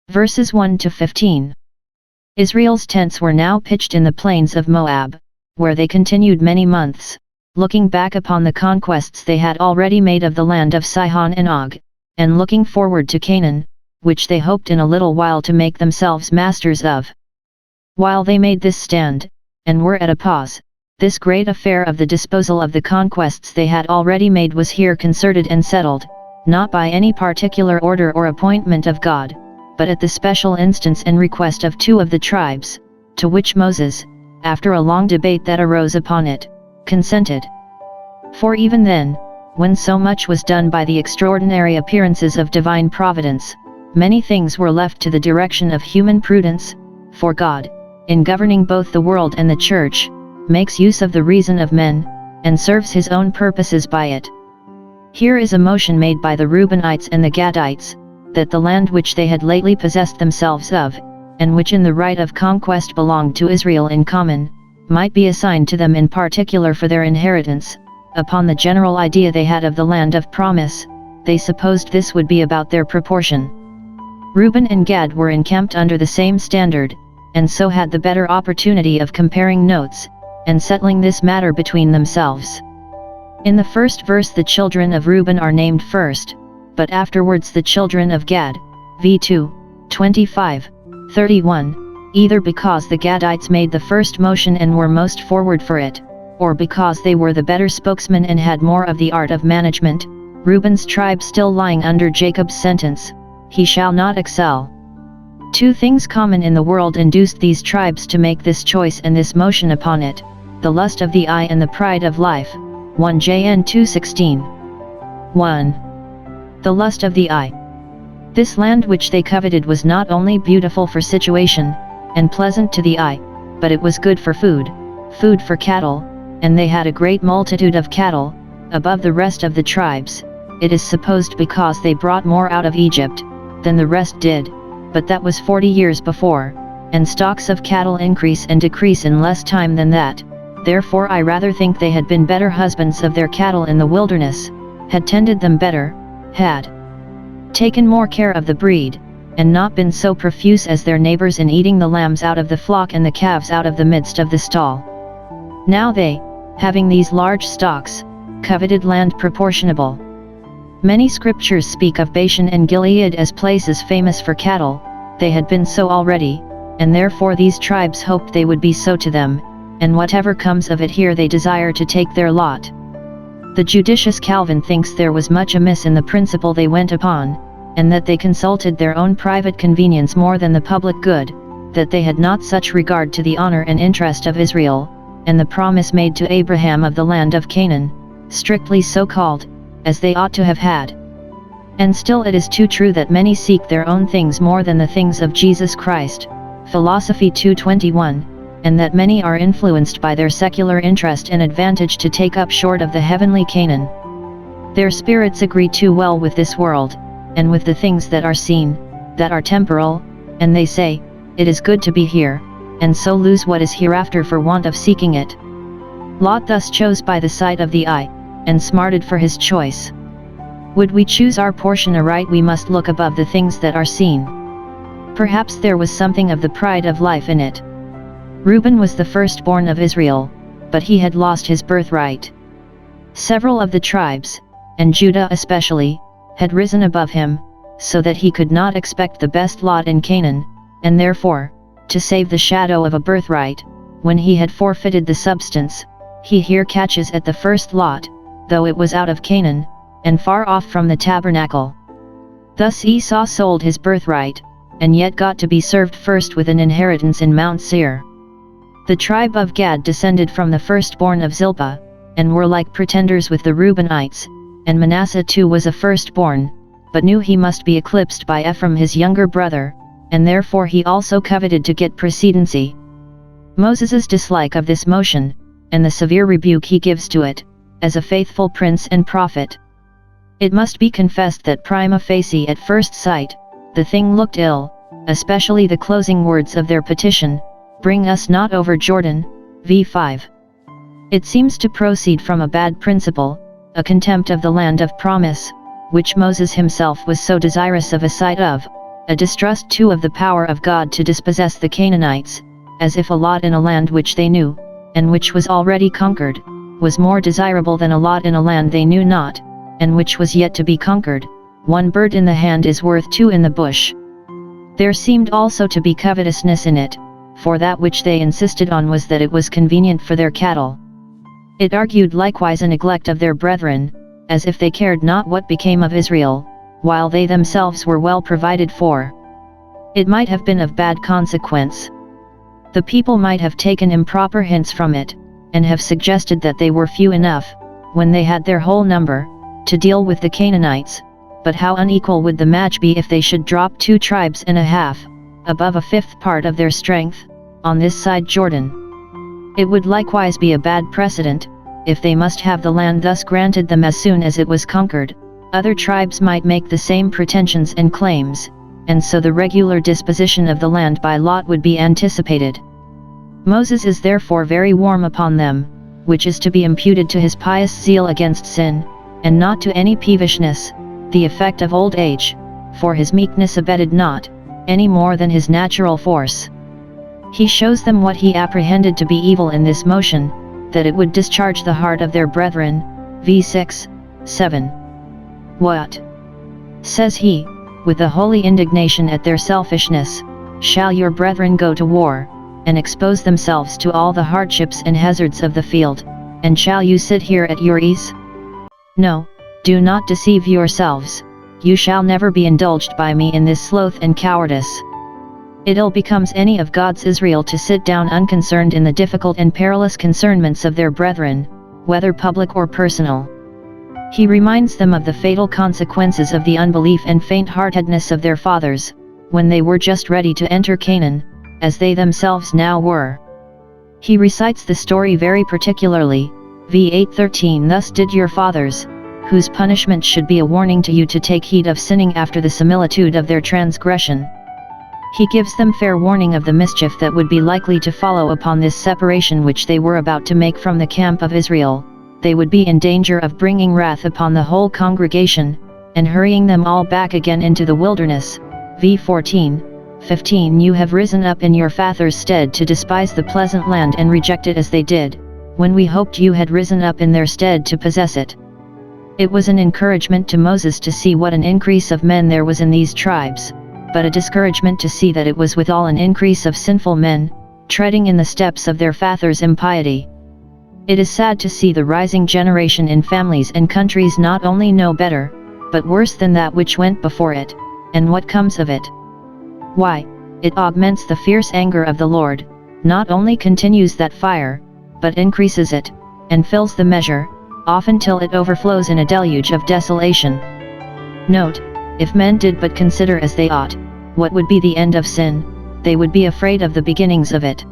Verses 1 to 15. Israel's tents were now pitched in the plains of Moab, where they continued many months, looking back upon the conquests they had already made of the land of Sihon and Og, and looking forward to Canaan, which they hoped in a little while to make themselves masters of. While they made this stand, and were at a pause, this great affair of the disposal of the conquests they had already made was here concerted and settled, not by any particular order or appointment of God, but at the special instance and request of 2 of the tribes, to which Moses, after a long debate that arose upon it, consented. For even then, when so much was done by the extraordinary appearances of divine providence, many things were left to the direction of human prudence, for God, in governing both the world and the church, makes use of the reason of men, and serves his own purposes by it. Here is a motion made by the Reubenites and the Gadites, that the land which they had lately possessed themselves of, and which in the right of conquest belonged to Israel in common, might be assigned to them in particular for their inheritance. Upon the general idea they had of the land of promise, they supposed this would be about their proportion. Reuben and Gad were encamped under the same standard, and so had the better opportunity of comparing notes, and settling this matter between themselves. In the first verse the children of Reuben are named first, but afterwards the children of Gad, v2, 25, 31, either because the Gadites made the first motion and were most forward for it, or because they were the better spokesmen and had more of the art of management, Reuben's tribe still lying under Jacob's sentence, he shall not excel. 2 things common in the world induced these tribes to make this choice and this motion upon it, the lust of the eye and the pride of life. 1 Jn 2:16. 1. The lust of the eye. This land which they coveted was not only beautiful for situation, and pleasant to the eye, but it was good for food for cattle, and they had a great multitude of cattle, above the rest of the tribes, it is supposed because they brought more out of Egypt, than the rest did, but that was 40 years before, and stocks of cattle increase and decrease in less time than that, therefore I rather think they had been better husbands of their cattle in the wilderness, had tended them better, had taken more care of the breed, and not been so profuse as their neighbors in eating the lambs out of the flock and the calves out of the midst of the stall. Now they, having these large stocks, coveted land proportionable. Many scriptures speak of Bashan and Gilead as places famous for cattle, they had been so already, and therefore these tribes hoped they would be so to them, and whatever comes of it here they desire to take their lot. The judicious Calvin thinks there was much amiss in the principle they went upon, and that they consulted their own private convenience more than the public good, that they had not such regard to the honor and interest of Israel, and the promise made to Abraham of the land of Canaan, strictly so called, as they ought to have had. And still it is too true that many seek their own things more than the things of Jesus Christ, Philosophy 2:21, and that many are influenced by their secular interest and advantage to take up short of the heavenly Canaan. Their spirits agree too well with this world, and with the things that are seen, that are temporal, and they say, it is good to be here, and so lose what is hereafter for want of seeking it. Lot thus chose by the sight of the eye, and smarted for his choice. Would we choose our portion aright, we must look above the things that are seen. Perhaps there was something of the pride of life in it. Reuben was the firstborn of Israel, but he had lost his birthright. Several of the tribes, and Judah especially, had risen above him, so that he could not expect the best lot in Canaan, and therefore, to save the shadow of a birthright, when he had forfeited the substance, he here catches at the first lot, though it was out of Canaan, and far off from the tabernacle. Thus Esau sold his birthright, and yet got to be served first with an inheritance in Mount Seir. The tribe of Gad descended from the firstborn of Zilpah, and were like pretenders with the Reubenites, and Manasseh too was a firstborn, but knew he must be eclipsed by Ephraim his younger brother, and therefore he also coveted to get precedency. Moses' dislike of this motion, and the severe rebuke he gives to it, as a faithful prince and prophet. It must be confessed that prima facie at first sight, the thing looked ill, especially the closing words of their petition, bring us not over Jordan, v5. It seems to proceed from a bad principle, a contempt of the land of promise, which Moses himself was so desirous of a sight of, a distrust too of the power of God to dispossess the Canaanites, as if a lot in a land which they knew, and which was already conquered, was more desirable than a lot in a land they knew not, and which was yet to be conquered. One bird in the hand is worth two in the bush. There seemed also to be covetousness in it, for that which they insisted on was that it was convenient for their cattle. It argued likewise a neglect of their brethren, as if they cared not what became of Israel, while they themselves were well provided for. It might have been of bad consequence. The people might have taken improper hints from it, and have suggested that they were few enough, when they had their whole number, to deal with the Canaanites, but how unequal would the match be if they should drop 2 tribes and a half, above a fifth part of their strength, on this side Jordan. It would likewise be a bad precedent, if they must have the land thus granted them as soon as it was conquered, other tribes might make the same pretensions and claims, and so the regular disposition of the land by lot would be anticipated. Moses is therefore very warm upon them, which is to be imputed to his pious zeal against sin, and not to any peevishness, the effect of old age, for his meekness abated not, any more than his natural force. He shows them what he apprehended to be evil in this motion, that it would discharge the heart of their brethren, v. 6, 7. What? Says he, with a holy indignation at their selfishness, shall your brethren go to war, and expose themselves to all the hardships and hazards of the field, and shall you sit here at your ease? No, do not deceive yourselves, you shall never be indulged by me in this sloth and cowardice. It ill becomes any of God's Israel to sit down unconcerned in the difficult and perilous concernments of their brethren, whether public or personal. He reminds them of the fatal consequences of the unbelief and faint-heartedness of their fathers, when they were just ready to enter Canaan, as they themselves now were. He recites the story very particularly, v. 8:13. Thus did your fathers, whose punishment should be a warning to you to take heed of sinning after the similitude of their transgression. He gives them fair warning of the mischief that would be likely to follow upon this separation which they were about to make from the camp of Israel. They would be in danger of bringing wrath upon the whole congregation, and hurrying them all back again into the wilderness. v. 14:15. You have risen up in your fathers' stead to despise the pleasant land and reject it as they did, when we hoped you had risen up in their stead to possess it. It was an encouragement to Moses to see what an increase of men there was in these tribes, but a discouragement to see that it was withal an increase of sinful men, treading in the steps of their fathers' impiety. It is sad to see the rising generation in families and countries not only know better, but worse than that which went before it, and what comes of it. Why, it augments the fierce anger of the Lord, not only continues that fire, but increases it, and fills the measure, often till it overflows in a deluge of desolation. Note, if men did but consider as they ought, what would be the end of sin, they would be afraid of the beginnings of it.